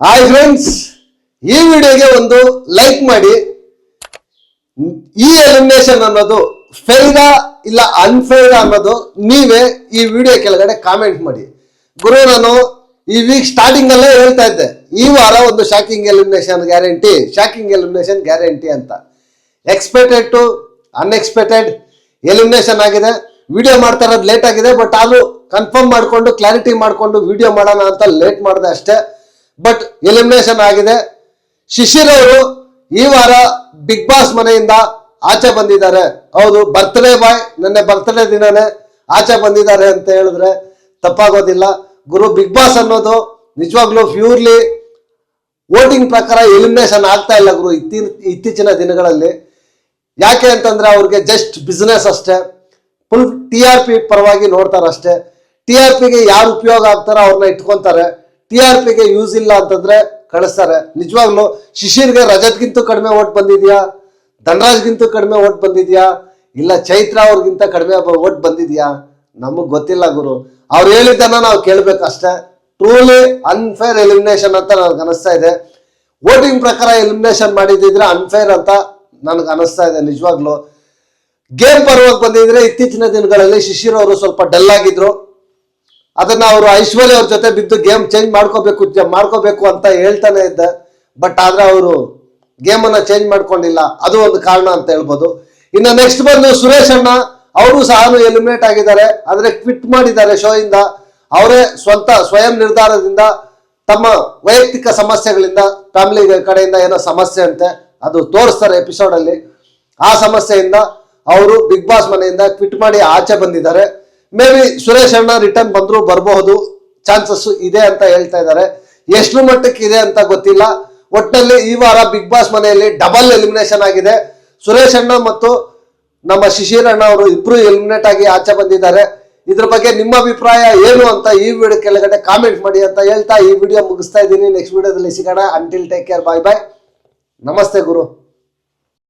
Hi friends, ಈ ವಿಡಿಯೋಗೆ ಒಂದು ಲೈಕ್ ಮಾಡಿ. ಈ ಎಲಿಮಿನೇಷನ್ ಅನ್ನೋದು ಫೇರಾ ಇಲ್ಲ ಅನ್ಫೇರ್ ಅನ್ನೋದು ನೀವೇ ಈ ವಿಡಿಯೋ ಕೆಳಗಡೆ ಕಾಮೆಂಟ್ ಮಾಡಿ. ಗುರು, ನಾನು ಈ ವೀಕ್ ಸ್ಟಾರ್ಟಿಂಗ್ ಅಲ್ಲೇ ಹೇಳ್ತಾ ಇದ್ದೆ, ಈ ವಾರ ಒಂದು ಶಾಕಿಂಗ್ ಎಲಿಮಿನೇಷನ್ ಗ್ಯಾರಂಟಿ ಅಂತ. ಎಕ್ಸ್ಪೆಕ್ಟೆಡ್ ಟು ಅನ್ಎಕ್ಸ್ಪೆಕ್ಟೆಡ್ ಎಲಿಮಿನೇಷನ್ ಆಗಿದೆ. ವಿಡಿಯೋ ಮಾಡ್ತಾ ಇರೋದು ಲೇಟ್ ಆಗಿದೆ, ಬಟ್ ಆದ್ರೂ ಕನ್ಫರ್ಮ್ ಮಾಡ್ಕೊಂಡು ಕ್ಲಾರಿಟಿ ಮಾಡ್ಕೊಂಡು ವಿಡಿಯೋ ಮಾಡೋಣ ಅಂತ ಲೇಟ್ ಮಾಡಿದೆ ಅಷ್ಟೇ. ಬಟ್ ಎಲಿಮಿನೇಷನ್ ಆಗಿದೆ. ಶಿಶಿರ್ ಅವರು ಈ ವಾರ ಬಿಗ್ ಬಾಸ್ ಮನೆಯಿಂದ ಆಚೆ ಬಂದಿದ್ದಾರೆ. ಹೌದು, ಬರ್ತ್ಡೇ ಬಾಯ್, ನನ್ನ ಬರ್ತ್ಡೇ ದಿನನೇ ಆಚೆ ಬಂದಿದ್ದಾರೆ ಅಂತ ಹೇಳಿದ್ರೆ ತಪ್ಪಾಗೋದಿಲ್ಲ. ಗುರು, ಬಿಗ್ ಬಾಸ್ ಅನ್ನೋದು ನಿಜವಾಗ್ಲೂ ಪ್ಯೂರ್ಲಿ ವೋಟಿಂಗ್ ಪ್ರಕಾರ ಎಲಿಮಿನೇಷನ್ ಆಗ್ತಾ ಇಲ್ಲ ಗುರು ಇತ್ತೀಚಿನ ದಿನಗಳಲ್ಲಿ. ಯಾಕೆ ಅಂತಂದ್ರೆ ಅವ್ರಿಗೆ ಜಸ್ಟ್ ಬಿಸ್ನೆಸ್ ಅಷ್ಟೇ, ಫುಲ್ TRP ಪರವಾಗಿ ನೋಡ್ತಾರಷ್ಟೇ. TRPಗೆ ಯಾರು ಉಪಯೋಗ ಆಗ್ತಾರೋ ಅವ್ರನ್ನ ಇಟ್ಕೊಂತಾರೆ. TRPಗೆ ಯೂಸ್ ಇಲ್ಲ ಅಂತಂದ್ರೆ ಕಳಿಸ್ತಾರೆ. ನಿಜವಾಗ್ಲು ಶಿಶಿರ್ಗೆ ರಜತ್ಗಿಂತೂ ಕಡಿಮೆ ಓಟ್ ಬಂದಿದ್ಯಾ, ಧನರಾಜ್ಗಿಂತೂ ಕಡಿಮೆ ಓಟ್ ಬಂದಿದ್ಯಾ, ಇಲ್ಲ ಚೈತ್ರ ಅವ್ರಿಗಿಂತ ಕಡಿಮೆ ಓಟ್ ಬಂದಿದ್ಯಾ? ನಮಗ್ ಗೊತ್ತಿಲ್ಲ ಗುರು. ಅವ್ರು ಹೇಳಿದ್ದನ್ನ ನಾವು ಕೇಳ್ಬೇಕಷ್ಟೇ. ಟ್ರೂಲಿ ಅನ್ಫೇರ್ ಎಲಿಮಿನೇಷನ್ ಅಂತ ನನಗೆ ಅನಿಸ್ತಾ ಇದೆ. ವೋಟಿಂಗ್ ಪ್ರಕಾರ ಎಲಿಮಿನೇಷನ್ ಮಾಡಿದ್ರೆ ಅನ್ಫೇರ್ ಅಂತ ನನಗೆ ಅನಿಸ್ತಾ ಇದೆ. ನಿಜವಾಗ್ಲು ಗೇಮ್ ಪರವಾಗಿ ಬಂದಿದ್ರೆ ಇತ್ತೀಚಿನ ದಿನಗಳಲ್ಲಿ ಶಿಶಿರ್ ಅವರು ಸ್ವಲ್ಪ ಡಲ್ ಆಗಿದ್ರು. ಅದನ್ನ ಅವರು ಐಶ್ವರ್ಯ ಅವ್ರ ಜೊತೆ ಬಿದ್ದು ಗೇಮ್ ಚೇಂಜ್ ಮಾಡ್ಕೋಬೇಕು ಅಂತ ಹೇಳ್ತಾನೆ ಇದ್ದೆ. ಬಟ್ ಆದ್ರೆ ಅವರು ಗೇಮ್ ಅನ್ನ ಚೇಂಜ್ ಮಾಡ್ಕೊಂಡಿಲ್ಲ, ಅದು ಒಂದು ಕಾರಣ ಅಂತ ಹೇಳ್ಬೋದು. ಇನ್ನು ನೆಕ್ಸ್ಟ್ ಬಂದು ಸುರೇಶ್ ಅಣ್ಣ, ಅವರು ಸಹ ಎಲಿಮಿನೇಟ್ ಆಗಿದ್ದಾರೆ. ಆದ್ರೆ ಕ್ವಿಟ್ ಮಾಡಿದ್ದಾರೆ ಶೋ ಇಂದ. ಅವರೇ ಸ್ವಯಂ ನಿರ್ಧಾರದಿಂದ ತಮ್ಮ ವೈಯಕ್ತಿಕ ಸಮಸ್ಯೆಗಳಿಂದ, ಫ್ಯಾಮಿಲಿ ಕಡೆಯಿಂದ ಏನೋ ಸಮಸ್ಯೆ ಅಂತೆ, ಅದು ತೋರಿಸ್ತಾರೆ ಎಪಿಸೋಡ್ ಅಲ್ಲಿ. ಆ ಸಮಸ್ಯೆಯಿಂದ ಅವರು ಬಿಗ್ ಬಾಸ್ ಮನೆಯಿಂದ ಕ್ವಿಟ್ ಮಾಡಿ ಆಚೆ ಬಂದಿದ್ದಾರೆ. ಮೇ ಬಿ ಸುರೇಶ್ ಅಣ್ಣ ರಿಟರ್ನ್ ಬರಬಹುದು, ಚಾನ್ಸಸ್ ಇದೆ ಅಂತ ಹೇಳ್ತಾ ಇದ್ದಾರೆ. ಎಷ್ಟು ಮಟ್ಟಕ್ಕೆ ಇದೆ ಅಂತ ಗೊತ್ತಿಲ್ಲ. ಒಟ್ಟಿನಲ್ಲಿ ಈ ವಾರ ಬಿಗ್ ಬಾಸ್ ಮನೆಯಲ್ಲಿ ಡಬಲ್ ಎಲಿಮಿನೇಷನ್ ಆಗಿದೆ. ಸುರೇಶ್ ಅಣ್ಣ ಮತ್ತು ನಮ್ಮ ಶಿಶಿರ್ ಅಣ್ಣ ಅವರು ಇಬ್ರು ಎಲಿಮಿನೇಟ್ ಆಗಿ ಆಚೆ ಬಂದಿದ್ದಾರೆ. ಇದ್ರ ಬಗ್ಗೆ ನಿಮ್ಮ ಅಭಿಪ್ರಾಯ ಏನು ಅಂತ ಈ ವಿಡಿಯೋ ಕೆಳಗಡೆ ಕಾಮೆಂಟ್ ಮಾಡಿ ಅಂತ ಹೇಳ್ತಾ ಈ ವಿಡಿಯೋ ಮುಗಿಸ್ತಾ ಇದ್ದೀನಿ. ನೆಕ್ಸ್ಟ್ ವಿಡಿಯೋದಲ್ಲಿ ಸಿಗೋಣ. ಅಂಟಿಲ್ ಟೇಕ್ ಕೇರ್, ಬಾಯ್ ಬಾಯ್, ನಮಸ್ತೆ ಗುರು.